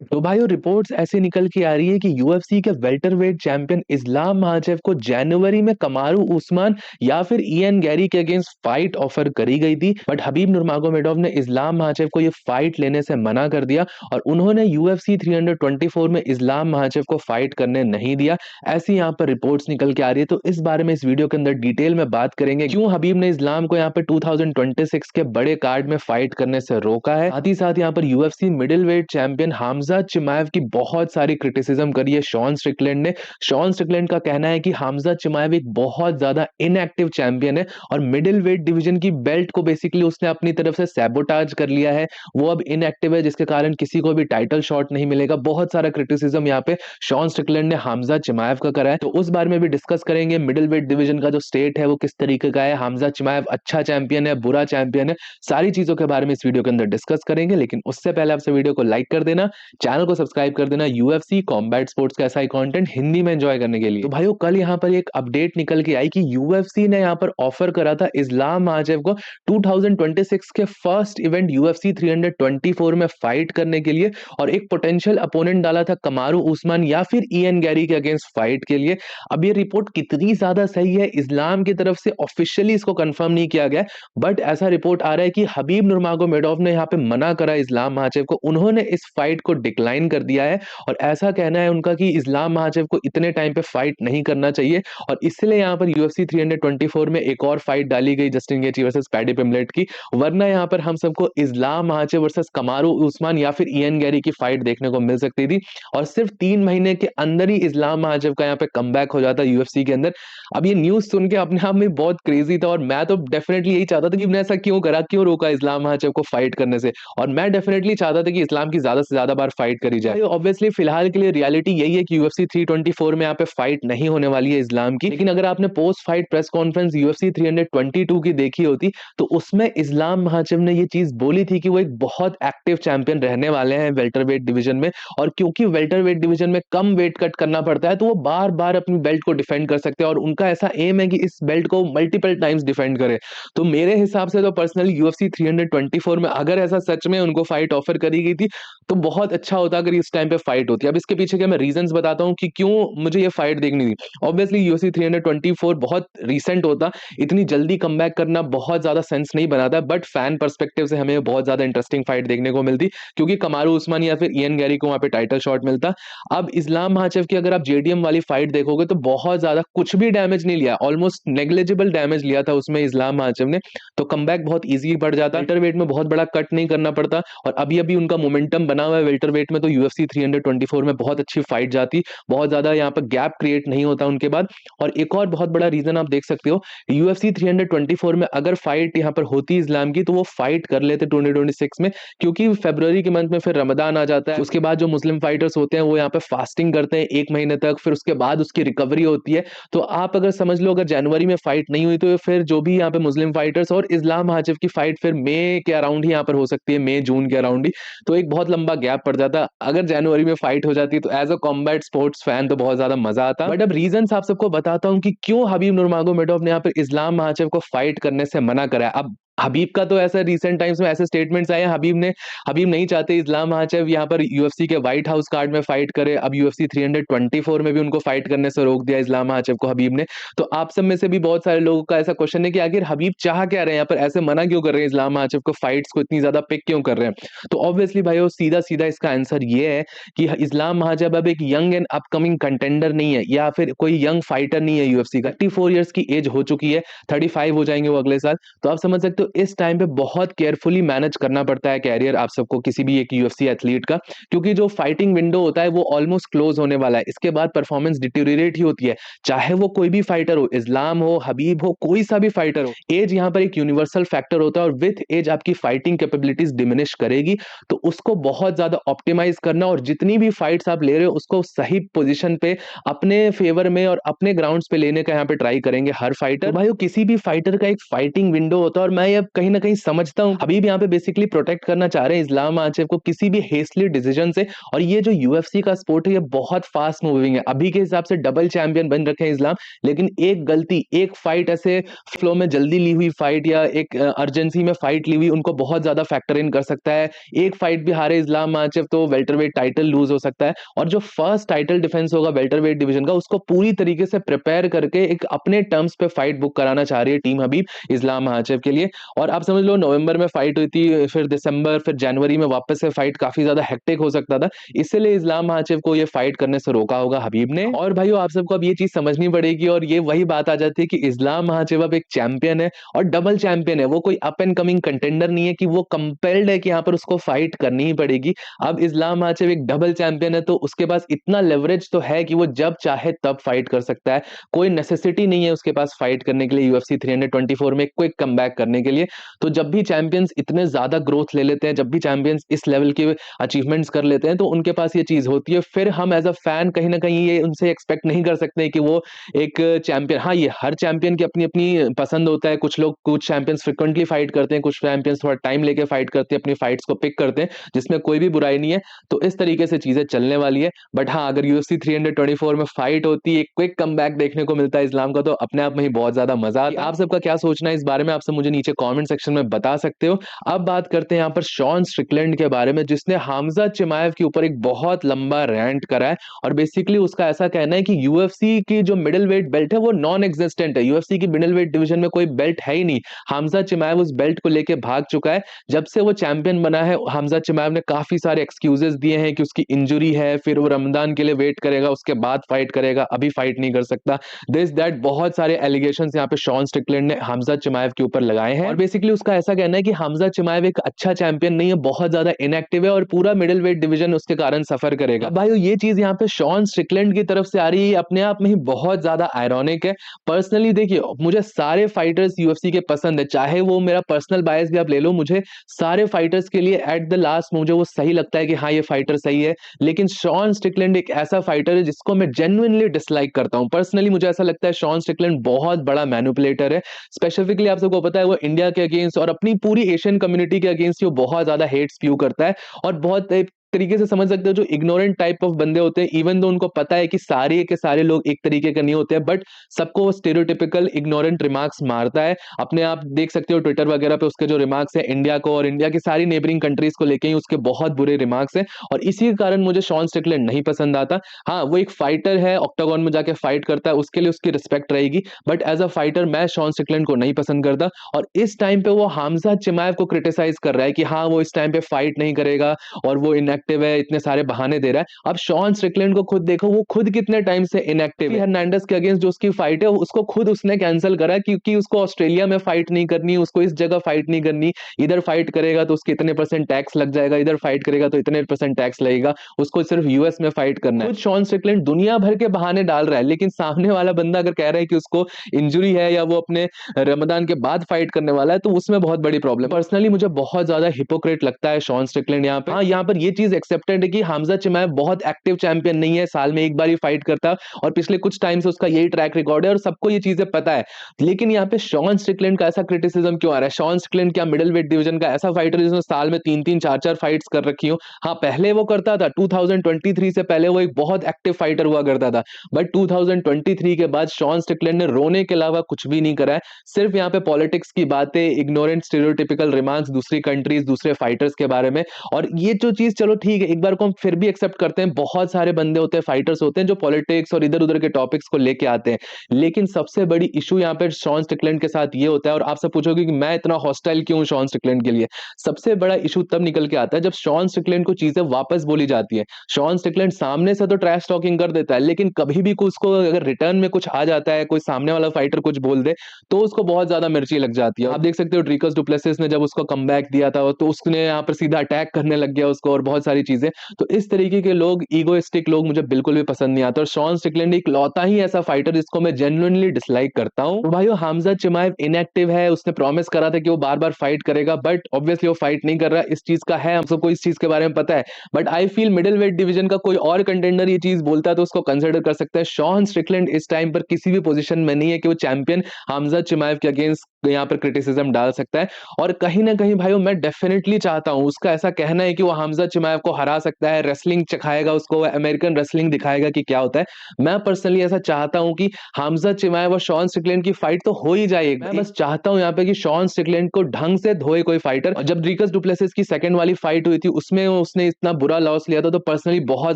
तो भाई रिपोर्ट्स ऐसे निकल के आ रही है कि यूएफसी के वेल्टरवेट चैंपियन इस्लाम माहाचेव को जनवरी में कमारू उस्मान या फिर इयन गैरी के अगेंस्ट फाइट ऑफर करी गई थी, बट हबीब नुरमागोमेडोव ने इस्लाम माहाचेव को ये फाइट लेने से मना कर दिया और उन्होंने यूएफसी 324 में इस्लाम माहाचेव को फाइट करने नहीं दिया। ऐसी यहाँ पर रिपोर्ट्स निकल के आ रही है, तो इस बारे में इस वीडियो के अंदर डिटेल में बात करेंगे क्यों हबीब ने इस्लाम को यहाँ पे 2026 के बड़े कार्ड में फाइट करने से रोका है। साथ ही यहाँ पर UFC middle weight champion Khamzat Chimaev की बहुत सारी क्रिटिसिज्म करी है शॉन स्ट्रिकलैंड ने। शॉन स्ट्रिकलैंड का कहना है कि हामजा चिमाएव एक बहुत ज्यादा इनएक्टिव चैंपियन है और मिडिल वेट डिवीजन की बेल्ट को बेसिकली उसने अपनी तरफ से सैबोटाज कर लिया है, वो अब इनएक्टिव है जिसके कारण किसी को भी टाइटल शॉट नहीं मिलेगा। बहुत सारा क्रिटिसिज्म यहाँ पे शॉन स्ट्रिकलैंड ने हामजा चिमाएव का करा है, तो उस बारे में भी डिस्कस करेंगे। मिडिल वेट डिवीजन का जो स्टेट है वो किस तरीके का है, हामजा चिमाएव अच्छा चैंपियन है बुरा चैंपियन है, सारी चीजों के बारे में इस वीडियो के अंदर डिस्कस करेंगे। लेकिन उससे पहले आपसे वीडियो को लाइक कर देना, चैनल को सब्सक्राइब कर देना यूएफसी कॉम्बैट स्पोर्ट्स का ऐसा ही कंटेंट हिंदी में एंजॉय करने के लिए। तो भाइयों कल यहाँ पर एक अपडेट निकल के आई कि यूएफसी ने यहाँ पर ऑफर करा था इस्लाम माहाचेव को 2026 के फर्स्ट इवेंट यूएफसी 324 में फाइट करने के लिए और एक पोटेंशियल अपोनेंट डाला था कमारू उस्मान या फिर इयन गैरी के अगेंस्ट फाइट के लिए। अब ये रिपोर्ट कितनी ज्यादा सही है, इस्लाम की तरफ से ऑफिशियली इसको कंफर्म नहीं किया गया, बट ऐसा रिपोर्ट आ रहा है कि हबीब नुरमागोमेडोव ने यहाँ पे मना करा इस्लाम माहाचेव को, उन्होंने इस फाइट को डिक्लाइन कर दिया है और ऐसा कहना है उनका कि इस्लाम माहाचेव को इतने टाइम पे फाइट नहीं करना चाहिए और इसलिए यहाँ पर यूएफसी 324 में एक और फाइट डाली गई जस्टिन गेची वर्सेस पैडी पिम्बलेट की, वरना यहाँ पर हम सबको इस्लाम माहाचेव वर्सेस कमारू उस्मान या फिर इयन गैरी की फाइट देखने को मिल सकती थी और सिर्फ 3 महीने के अंदर ही इस्लाम माहाचेव का यहाँ पे कमबैक हो जाता यूएफसी के अंदर। अब ये न्यूज सुन के अपने आप में बहुत क्रेजी था और मैं तो डेफिनेटली यही चाहता था कि मैंने ऐसा क्यों करा, क्यों रोका इस्लाम माहाचेव को फाइट करने से, और मैं डेफिनेटली चाहता था कि इस्लाम की ज्यादा से ज्यादा बार फाइट करी जाए। ऑब्वियसली फिलहाल के लिए रियलिटी यही है कि यूएफसी 324 में यहाँ पे फाइट नहीं होने वाली है इस्लाम की, लेकिन अगर आपने post fight press conference UFC 322 की देखी होती तो उसमें इस्लाम माहाचेव ने ये चीज बोली थी कि वो एक बहुत एक्टिव चैंपियन रहने वाले हैं वेल्टरवेट डिवीजन में, और क्योंकि वेल्टरवेट डिवीजन में कम वेट कट करना पड़ता है तो वो बार बार अपनी बेल्ट को डिफेंड कर सकते हैं और उनका ऐसा एम है कि इस बेल्ट को मल्टीपल टाइम्स डिफेंड करे। तो मेरे हिसाब से तो पर्सनली यूएफसी 324 में अगर ऐसा सच में उनको फाइट ऑफर करी गई थी तो बहुत अच्छा होता अगर इस टाइम पे फाइट होती। अब इसके पीछे के मैं रीजंस बताता हूँ कि क्यों मुझे ये फाइट देखनी थी। ऑब्वियसली यूएफसी 324 बहुत रिसेंट होता, इतनी जल्दी कमबैक करना बहुत ज्यादा सेंस नहीं बनाता, बट फैन पर्सपेक्टिव से हमें बहुत ज्यादा इंटरेस्टिंग फाइट देखने को मिलती क्योंकि कमारू उस्मान या फिर इयन गैरी को वहां पे टाइटल शॉट मिलता। अब इस्लाम माहाचेव की अगर आप जेडीएम वाली फाइट देखोगे तो बहुत ज्यादा कुछ भी डैमेज नहीं लिया, ऑलमोस्ट नेग्लिजिबल डैमेज लिया था उसमें इस्लाम माहाचेव ने, तो कमबैक बहुत इजी पड़ जाता, वेल्टरवेट में बहुत बड़ा कट नहीं करना पड़ता और अभी अभी उनका मोमेंटम बना हुआ है वेल्टरवेट में, तो यूएफसी 324 में बहुत अच्छी फाइट जाती, बहुत ज्यादा यहाँ पर गैप क्रिएट नहीं होता उनके बाद। और एक और बहुत बड़ा रीजन आप देख सकते हो, यूएफसी 324 में अगर फाइट यहाँ पर होती इस्लाम की तो वो फाइट कर लेते 2026 में, क्योंकि फरवरी के मंथ में फिर रमदान आ जाता है, उसके बाद जो मुस्लिम फाइटर्स होते हैं वो यहाँ पे फास्टिंग करते हैं 1 महीने तक, फिर उसके बाद उसकी रिकवरी होती है। तो आप अगर समझ लो अगर जनवरी में फाइट नहीं हुई तो फिर जो भी यहाँ पे मुस्लिम फाइटर्स और इस्लाम माहाचेव की फाइट फिर मई के अराउंड ही यहाँ पर हो सकती है, मई जून के अराउंड ही, तो एक बहुत लंबा गैप पड़ जाता। अगर जनवरी में फाइट हो जाती तो as a combat sports fan तो बहुत ज्यादा मजा आता। बट अब रीजन आप सबको बताता हूँ कि क्यों हबीब नुरमागोमेडोव ने यहाँ पर इस्लाम माहाचेव को फाइट करने से मना करा। अब हबीब का तो ऐसा रिसेंट टाइम्स में ऐसे स्टेटमेंट्स आए हैं, हबीब नहीं चाहते इस्लाम माहाचेव यहाँ पर यूएफसी के व्हाइट हाउस कार्ड में फाइट करे। अब यूएफसी 324 में भी उनको फाइट करने से रोक दिया इस्लाम माहाचेव को हबीब ने। तो आप सब में से भी बहुत सारे लोगों का ऐसा क्वेश्चन है कि आखिर हबीब चाह क्या रहे हैं यहाँ पर, ऐसे मना क्यों कर रहे हैं इस्लाम माहाचेव को, फाइट्स को इतनी ज्यादा पिक क्यों कर रहे हैं। तो ऑब्वियसली भाई सीधा सीधा इसका आंसर ये है कि इस्लाम माहाचेव अब एक यंग एंड अपकमिंग कंटेंडर नहीं है या फिर कोई यंग फाइटर नहीं है यूएफसी का, 34 ईयर्स की एज हो चुकी है, 35 हो जाएंगे वो अगले साल। तो आप समझ सकते हो इस टाइम पे बहुत केयरफुली मैनेज करना पड़ता है कैरियर आप सबको किसी भी एक यूएफसी एथलीट का, क्योंकि जो फाइटिंग विंडो होता है वो ऑलमोस्ट क्लोज होने वाला है, इसके बाद परफॉर्मेंस डिटेरियोरेट ही होती है, चाहे वो कोई भी फाइटर हो, इस्लाम हो, हबीब हो, कोई सा भी फाइटर हो। एज यहाँ पर एक यूनिवर्सल फैक्टर होता है और विथ एज आपकी फाइटिंग कैपेबिलिटीज डिमिनिश करेगी, तो उसको बहुत ज्यादा ऑप्टिमाइज करना और जितनी भी फाइट्स आप ले रहे हो उसको सही पोजीशन पे अपने फेवर में और अपने ग्राउंड्स पे लेने का यहाँ पे ट्राई करेंगे हर फाइटर। तो भाई किसी भी फाइटर का एक फाइटिंग विंडो होता है और मैं अब कहीं ना कहीं समझता हूँ हबीब यहाँ पे बेसिकली प्रोटेक्ट करना चाह रहे हैं इस्लाम माचेव को किसी भी हेस्टली डिसीजन से। और ये जो यूएफसी का स्पोर्ट है ये बहुत फास्ट मूविंग है, अभी के हिसाब से डबल चैंपियन बन रखे हैं इस्लाम, लेकिन एक गलती, एक फाइट ऐसे फ्लो में जल्दी ली हुई फाइट या एक अर्जेंसी में फाइट ली हुई उनको बहुत ज्यादा फैक्टर इन कर सकता है। एक फाइट भी हारे इस्लाम माचेव तो वेल्टरवेट टाइटल लूज हो सकता है। और जो फर्स्ट टाइटल डिफेंस होगा वेल्टरवेट डिवीजन का उसको पूरी तरीके से प्रिपेयर करके एक अपने टर्म्स पे फाइट बुक कराना चाह रही है टीम हबीब इस्लाम माचेव के लिए। और आप समझ लो नवंबर में फाइट हुई थी, फिर दिसंबर, फिर जनवरी में वापस से फाइट काफी ज्यादा हेक्टिक हो सकता था, इसलिए इस्लाम माचेव को ये फाइट करने से रोका होगा हबीब ने। और भाइयों आप सबको अब ये चीज समझनी पड़ेगी और ये वही बात आ जाती है कि इस्लाम माचेव अब एक चैंपियन है और डबल चैंपियन है, वो कोई अप एंड कमिंग कंटेंडर नहीं है कि वो कंपेल्ड है कि यहाँ पर उसको फाइट करनी ही पड़ेगी। अब इस्लाम माचेव एक डबल चैंपियन है तो उसके पास इतना लेवरेज तो है कि वो जब चाहे तब फाइट कर सकता है, कोई नेसेसिटी नहीं है उसके पास फाइट करने के लिए यूएफसी 324 में क्विक कमबैक करने के लिए। तो जब भी चैंपियंस इतने ज्यादा ग्रोथ ले लेते हैं, जब भी चैंपियंस इस लेवल के अचीवमेंट्स कर लेते हैं तो उनके पास ये चीज होती है, फिर हम एज अ फैन कहीं ना कहीं ये उनसे एक्सपेक्ट नहीं कर सकते कि वो एक चैंपियन, हाँ ये हर चैंपियन की अपनी अपनी पसंद होता है, कुछ लोग कुछ चैंपियंस फ्रिक्वेंटली फाइट करते हैं, कुछ चैंपियंस थोड़ा टाइम लेके फाइट करते हैं, अपनी फाइट्स को पिक करते हैं, जिसमें कोई भी बुराई नहीं है। तो इस तरीके से चीजें चलने वाली है। बट हाँ अगर यूएफसी 324 में फाइट होती है, एक क्विक कमबैक देखने को मिलता है इस्लाम का, तो अपने आप में ही बहुत ज्यादा मजा आता है। आप सबका क्या सोचना है इस बारे में आप सब मुझे नीचे कमेंट सेक्शन में बता सकते हो। अब बात करते हैं यहाँ पर शॉन स्ट्रिकलैंड के बारे में, जिसने हमजा चिमाएव के ऊपर एक बहुत लंबा रैंट करा है। और बेसिकली उसका ऐसा कहना है कि यूएफसी की जो मिडिल वेट बेल्ट है वो नॉन एग्जिस्टेंट है, यूएफसी की मिडिल वेट डिवीजन में कोई बेल्ट है ही नहीं। हमजा चिमाएव उस बेल्ट को लेके भाग चुका है। जब से वो चैंपियन बना है हमजा चिमाएव ने काफी सारे एक्सक्यूजेस दिए हैं कि उसकी इंजुरी है, फिर वो रमजान के लिए वेट करेगा, उसके बाद फाइट करेगा, अभी फाइट नहीं कर सकता, दिस दैट बहुत सारे एलिगेशंस यहाँ पे शॉन स्ट्रिकलैंड ने हमजा चिमाएव के ऊपर लगाए हैं। और बेसिकली उसका ऐसा कहना है कि हमजा चिमाएव एक अच्छा चैंपियन नहीं है, बहुत ज्यादा इनएक्टिव है और पूरा मिडिल वेट डिवीजन उसके कारण सफर करेगा। भाई ये चीज यहाँ पे शॉन स्ट्रिकलैंड की तरफ से आ रही है, अपने आप में ही बहुत ज्यादा आयरॉनिक है। पर्सनली देखिए मुझे सारे फाइटर्स यूएफसी के पसंद है, चाहे वो मेरा पर्सनल बायस भी आप ले लो, मुझे सारे फाइटर्स के लिए एट द लास्ट मुझे वो सही लगता है कि हाँ ये फाइटर सही है। लेकिन शॉन स्ट्रिकलैंड एक ऐसा फाइटर है जिसको मैं जेन्युइनली डिसलाइक करता हूं। पर्सनली मुझे ऐसा लगता है शॉन स्ट्रिकलैंड बहुत बड़ा मैनिपुलेटर है। स्पेसिफिकली आप सबको पता है वो इंडिया के अगेंस्ट और अपनी पूरी एशियन कम्युनिटी के अगेंस्ट वो बहुत ज्यादा हेट स्प्यू करता है। और बहुत तरीके से समझ सकते हो जो इग्नोरेंट टाइप ऑफ बंदे होते हैं, इवन दो उनको पता है कि सारे के सारे लोग एक तरीके के नहीं होते हैं, बट सबको वो स्टेरियोटिपिकल इग्नोरेंट रिमार्क्स मारता है। अपने आप देख सकते हो ट्विटर वगैरह पे उसके जो रिमार्क्स है इंडिया को और इंडिया की सारी नेबरिंग कंट्रीज को लेके ही उसके बहुत बुरे रिमार्क्स हैं। और इसी के कारण मुझे शॉन स्ट्रिकलैंड नहीं पसंद आता। हाँ वो एक फाइटर है, ऑक्टागन में जाके फाइट करता है, उसके लिए उसकी रिस्पेक्ट रहेगी, बट एज अ फाइटर मैं शॉन स्ट्रिकलैंड को नहीं पसंद करता। और इस टाइम पे वो हमजा चिमाएव को क्रिटिसाइज कर रहा है कि हाँ वो इस टाइम पे फाइट नहीं करेगा और वो इनएक्टिव है, इतने सारे बहाने दे रहा है। अब शॉन स्ट्रिकलैंड को खुद देखो, वो खुद कितने टाइम से इनएक्टिव है। हर्नांडेस के अगेंस्ट जो उसकी फाइट है उसको खुद उसने कैंसिल करा क्योंकि उसको ऑस्ट्रेलिया में फाइट नहीं करनी, उसको इस जगह फाइट नहीं करनी, इधर फाइट करेगा तो उसके इतने परसेंट टैक्स लग जाएगा, इधर फाइट करेगा तो इतने परसेंट टैक्स लगेगा, उसको सिर्फ यूएस में फाइट करना है। खुद शॉन स्ट्रिकलैंड दुनिया भर के बहाने डाल रहा है, लेकिन सामने वाला बंदा अगर कह रहा है कि उसको इंजुरी है या वो अपने रमजान के बाद फाइट करने वाला है तो उसमें बहुत बड़ी प्रॉब्लम। पर्सनली मुझे बहुत ज्यादा हिपोक्रेट लगता है शॉन स्ट्रिकलैंड यहाँ पे। हाँ यहाँ पर ये चीज एक्सेप्टेड है कि हमजा चिमाएव बहुत एक्टिव चैंपियन नहीं है, साल में एक बार ही फाइट करता और पिछले कुछ टाइम से उसका यही ट्रैक रिकॉर्ड है और सबको ये चीजें पता है। लेकिन यहाँ पे शॉन स्ट्रिकलैंड का ऐसा क्रिटिसिज्म क्यों आ रहा है? शॉन स्ट्रिकलैंड क्या मिडिल वेट डिवीजन का ऐसा फाइटर जिसने साल में 3-3 4-4 फाइट्स कर रखी हो? हाँ पहले वो करता था, 2023 से पहले वो एक बहुत एक्टिव फाइटर हुआ करता था, बट 2023 के बाद शॉन स्ट्रिकलैंड ने रोने के अलावा कुछ भी नहीं करा है। सिर्फ यहाँ पे पॉलिटिक्स की बातें, इग्नोरेंट स्टीरियोटिपिकल रिमार्क्स दूसरी कंट्रीज दूसरे फाइटर्स के बारे में। और ये जो चीज चलो ठीक है एक बार को हम फिर भी एक्सेप्ट करते हैं, बहुत सारे बंदे होते हैं, फाइटर्स होते हैं जो पॉलिटिक्स और इधर उधर के टॉपिक्स को लेके आते हैं। लेकिन सबसे बड़ी इशू यहाँ पे शॉन स्ट्रिकलैंड के साथ ये होता है, और आप सब पूछोगे कि मैं इतना हॉस्टाइल क्यों हूं शॉन स्ट्रिकलैंड के लिए। सबसे बड़ा इशू तब निकल के आता है जब शॉन स्ट्रिकलैंड को चीजें वापस बोली जाती है। शॉन स्ट्रिकलैंड सामने से तो ट्रैश टॉकिंग कर देता है, लेकिन कभी भी उसको अगर रिटर्न में कुछ आ जाता है, कोई सामने वाला फाइटर कुछ बोल दे तो उसको बहुत ज्यादा मिर्ची लग जाती है। आप देख सकते हो ड्रीकस डुप्लेसिस ने जब उसको कमबैक दिया था तो उसने यहाँ पर सीधा अटैक करने लग गया उसको और बहुत सारी चीजें। तो इस तरीके के लोग, ईगोइस्टिक लोग मुझे बिल्कुल भी पसंद नहीं आता। और शॉन स्ट्रिकलैंड एक लौता ही ऐसा फाइटर जिसको मैं जेन्युइनली डिसलाइक करता हूं। तो भाइयों हमजा चिमाएव इनएक्टिव है, उसने प्रॉमिस करा था कि वो बार बार फाइट करेगा, बट ऑब्वियसली वो फाइट नहीं कर रहा। इस चीज का है, हम सबको इस चीज के बारे में पता है। But I feel middle weight division का कोई और कंटेंडर ये चीज बोलता है तो उसको कंसिडर कर सकता है। शॉन स्ट्रिकलैंड इस टाइम पर किसी भी पोजीशन में नहीं है कि वो चैंपियन हमजा चिमाएव के अगेंस्ट यहाँ पर क्रिटिसिज्म डाल सकता है। और कहीं ना कहीं भाइयों मैं डेफिनेटली चाहता हूं, उसका ऐसा कहना है कि वो हमजा चिमाएव को हरा सकता है, रेसलिंग चखाएगा उसको, अमेरिकन रेसलिंग दिखाएगा कि क्या होता है। मैं पर्सनली ऐसा चाहता हूं कि हमजा चिमाएव और शॉन स्टिकलैंड की फाइट तो हो ही जाए। मैं बस चाहता हूं यहाँ पे कि शॉन स्टिकलैंड को ढंग से धोए कोई फाइटर। और जब ड्रीकस डुप्लेसिस की सेकंड वाली फाइट हुई थी उसमें उसने इतना बुरा लॉस लिया था, तो पर्सनली बहुत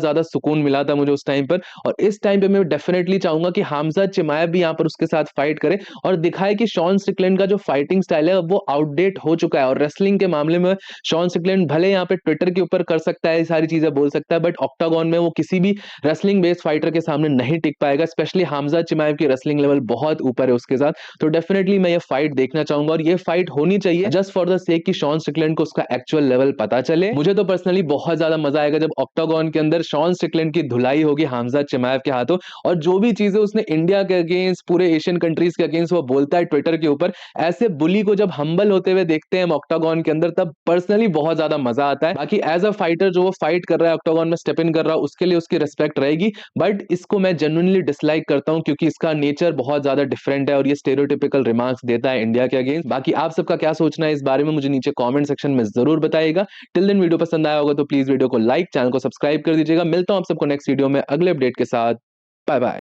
ज्यादा सुकून मिला था मुझे उस टाइम पर। और इस टाइम पे मैं डेफिनेटली चाहूंगा कि हमजा चिमाएव भी यहाँ पर उसके साथ फाइट करे और दिखाए कि शॉन स्टिकलैंड का जो फाइटिंग स्टाइल है वो आउटडेट हो चुका है। और रेसलिंग के मामले में शॉन स्टिकलैंड भले यहाँ पे ट्विटर के ऊपर कर सकता है, सारी चीजें बोल सकता है, बट ऑक्टागन में वो किसी भी रेसलिंग बेस्ड फाइटर के सामने नहीं टिक पाएगा। स्पेशली हमजा चिमाएव की रेसलिंग लेवल बहुत ऊपर है उसके साथ। तो डेफिनेटली मैं ये फाइट देखना चाहूंगा और ये फाइट होनी चाहिए जस्ट फॉर द सेक कि शॉन स्टिकलैंड को उसका एक्चुअल लेवल पता चले। मुझे तो पर्सनली बहुत ज्यादा मजा आएगा जब ऑक्टागन के अंदर शॉन स्टिकलैंड की धुलाई होगी हमजा चिमाएव के हाथों। और जो भी चीजें उसने इंडिया के अगेंस्ट, पूरे एशियन कंट्रीज के अगेंस्ट वो बोलता है ट्विटर के ऊपर, ऐसे बुली को जब हम्बल होते हुए देखते हैं हम ऑक्टागन के अंदर, तब पर्सनली बहुत ज्यादा मजा आता है। बाकी एज अ फाइटर जो वो फाइट कर रहा है, ऑक्टागन में स्टेप इन कर रहा है, उसके लिए उसकी रिस्पेक्ट रहेगी। बट इसको मैं जेन्युइनली डिसलाइक करता हूं क्योंकि इसका नेचर बहुत ज्यादा डिफरेंट है और ये स्टेरियोटिपिकल रिमार्क्स देता है इंडिया के अगेंस्ट। बाकी आप सबका क्या सोचना है इस बारे में मुझे नीचे कॉमेंट सेक्शन में जरूर बताइएगा। टिल देन वीडियो पसंद आया होगा तो प्लीज वीडियो को लाइक, चैनल को सब्सक्राइब कर दीजिएगा। मिलता हूं आप सबको नेक्स्ट वीडियो में अगले अपडेट के साथ। Bye bye.